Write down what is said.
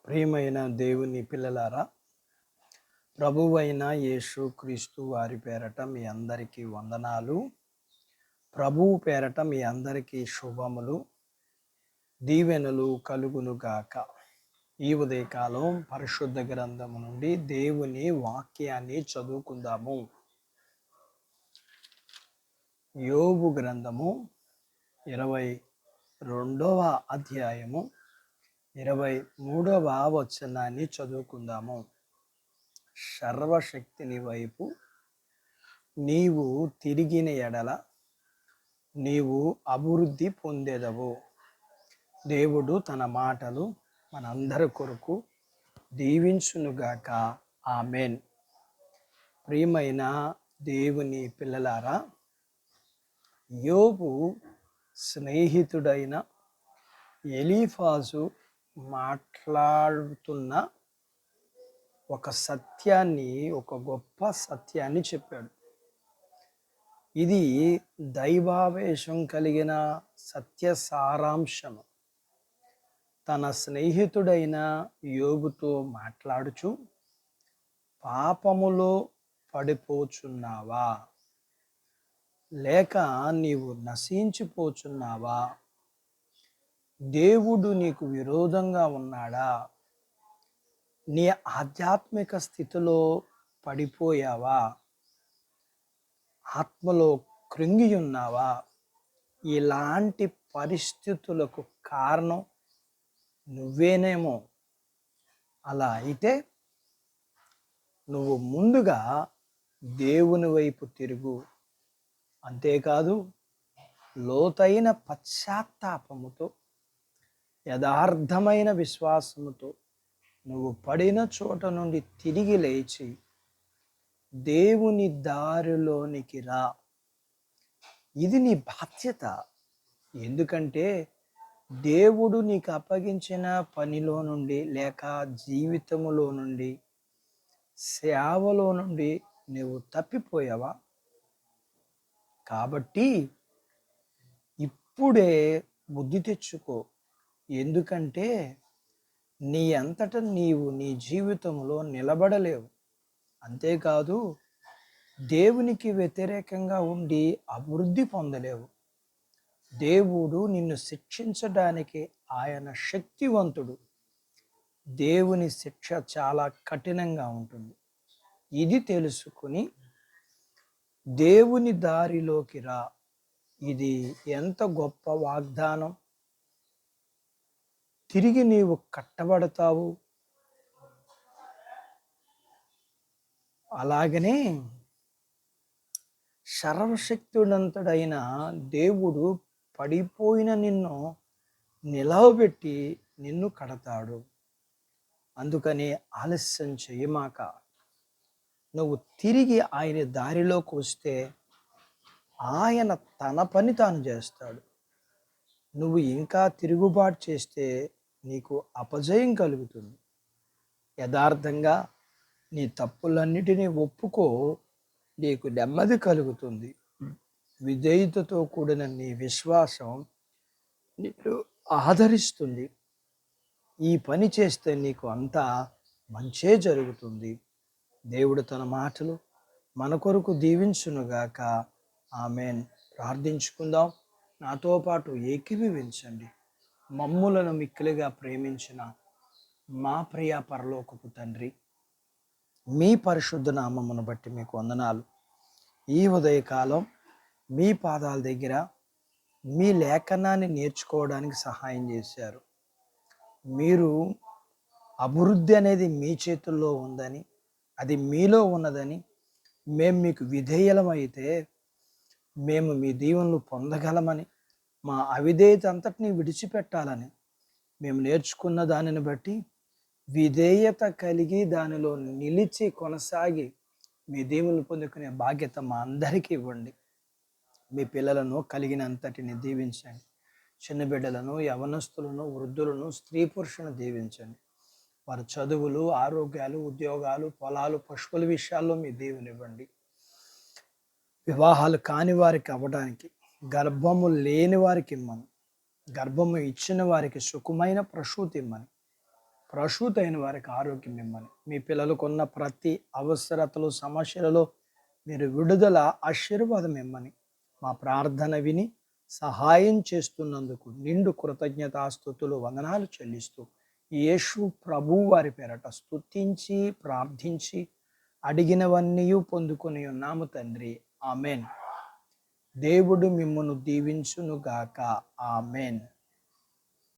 ప్రియమైన దేవుని పిల్లలారా, ప్రభువైన యేసు క్రీస్తు వారి పేరట మీ అందరికీ వందనాలు. ప్రభువు పేరట మీ అందరికీ శుభములు, దీవెనలు కలుగును గాక. ఈ ఉదయకాలం పరిశుద్ధ గ్రంథము నుండి దేవుని వాక్యాన్ని చదువుకుందాము. యోబు గ్రంథము 22వ అధ్యాయము 23వ వచనాన్ని చదువుకుందాము. సర్వశక్తిని వైపు నీవు తిరిగిన ఎడల నీవు అభివృద్ధి పొందేదవు. దేవుడు తన మాటలు మనందరి కొరకు దీవించునుగాక. ఆమెన్. ప్రియమైన దేవుని పిల్లలారా, యోబు స్నేహితుడైన ఎలీఫాజు మాట్లాడుతున్న ఒక గొప్ప సత్యాన్ని చెప్పాడు. ఇది దైవావేశం కలిగిన సత్య సారాంశము. తన స్నేహితుడైన యోబుతో మాట్లాడుచు, పాపములో పడిపోచున్నావా, లేక నీవు నశించిపోచున్నావా? దేవుడు నీకు విరోధంగా ఉన్నాడా? నీ ఆధ్యాత్మిక స్థితిలో పడిపోయావా? ఆత్మలో కృంగి ఉన్నావా? ఇలాంటి పరిస్థితులకు కారణం నువ్వేనేమో. అలా అయితే నువ్వు ముందుగా దేవుని వైపు తిరుగు. అంతేకాదు, లోతైన పశ్చాత్తాపముతో, యథార్థమైన విశ్వాసముతో నువ్వు పడిన చోట నుండి తిరిగి లేచి దేవుని దారిలోనికి రా. ఇది నీ బాధ్యత. ఎందుకంటే దేవుడు నీకు అప్పగించిన పనిలో నుండి, లేక జీవితములో నుండి, సేవలో నుండి నువ్వు తప్పిపోయావా? కాబట్టి ఇప్పుడే బుద్ధి తెచ్చుకో. ఎందుకంటే నీ అంతట నీవు నీ జీవితంలో నిలబడలేవు. అంతేకాదు, దేవునికి వ్యతిరేకంగా ఉండి అభివృద్ధి పొందలేవు. దేవుడు నిన్ను శిక్షించడానికి ఆయన శక్తివంతుడు. దేవుని శిక్ష చాలా కఠినంగా ఉంటుంది. ఇది తెలుసుకుని దేవుని దారిలోకి రా. ఇది ఎంత గొప్ప వాగ్దానం! తిరిగి నీవు కట్టబడతావు. అలాగనే సర్వశక్తుడంతుడైన దేవుడు పడిపోయిన నిన్ను నిలవబెట్టి నిన్ను కడతాడు. అందుకని ఆలస్యం చేయమాక. నువ్వు తిరిగి ఆయన దారిలోకి వస్తే ఆయన తన పని తాను చేస్తాడు. నువ్వు ఇంకా తిరుగుబాటు చేస్తే నీకు అపజయం కలుగుతుంది. యథార్థంగా నీ తప్పులన్నిటినీ ఒప్పుకో, నీకు నెమ్మది కలుగుతుంది. విధేయతతో కూడిన నీ విశ్వాసం నిన్ను ఆదరిస్తుంది. ఈ పని చేస్తే నీకు అంతా మంచే జరుగుతుంది. దేవుడు తన మాటలు మన కొరకు దీవించునుగాక. ఆమెన్. ప్రార్థించుకుందాం. నాతో పాటు ఏకీభవించండి. మమ్ములను మిక్కిలిగా ప్రేమించిన మా ప్రియ పరలోకపు తండ్రి, మీ పరిశుద్ధ నామమును బట్టి మీకు వందనాలు. ఈ ఉదయకాలం మీ పాదాల దగ్గర మీ లేఖనాన్ని నేర్చుకోవడానికి సహాయం చేశారు. మీరు అభివృద్ధి అనేది మీ చేతుల్లో ఉందని, అది మీలో ఉన్నదని, మేము మీకు విధేయులమైతే మేము మీ దీవెనలు పొందగలమని, మా అవిధేయత అంతటినీ విడిచిపెట్టాలని మేము నేర్చుకున్న దానిని బట్టి విధేయత కలిగి దానిలో నిలిచి కొనసాగి మీ దీవెనలు పొందుకునే బాధ్యత మా అందరికీ ఇవ్వండి. మీ పిల్లలను కలిగినంతటిని దీవించండి. చిన్న బిడ్డలను, యవనస్తులను, వృద్ధులను, స్త్రీ పురుషులను దీవించండి. వారి చదువులు, ఆరోగ్యాలు, ఉద్యోగాలు, పొలాలు, పశువుల విషయాల్లో మీ దీవెనివ్వండి. వివాహాలు కాని వారికి అవ్వడానికి, గర్భము లేని వారికి ఇమ్మను. గర్భము ఇచ్చిన వారికి సుఖమైన ప్రసూతి ఇమ్మని. ప్రసూతైన వారికి ఆరోగ్యం ఇమ్మని, మీ పిల్లలకున్న ప్రతి అవసరతలు సమస్యలలో మీరు విడుదల ఆశీర్వాదం ఇమ్మని, మా ప్రార్థన విని సహాయం చేస్తున్నందుకు నిండు కృతజ్ఞతాస్తుతులు వందనాలు చెల్లిస్తూ యేసు ప్రభు వారి పేరట స్తుతించి ప్రార్థించి అడిగినవన్నీ పొందుకొని ఉన్నాము తండ్రి. ఆమెన్. దేవుడు మిమ్మును దీవించునుగాక. ఆమెన్.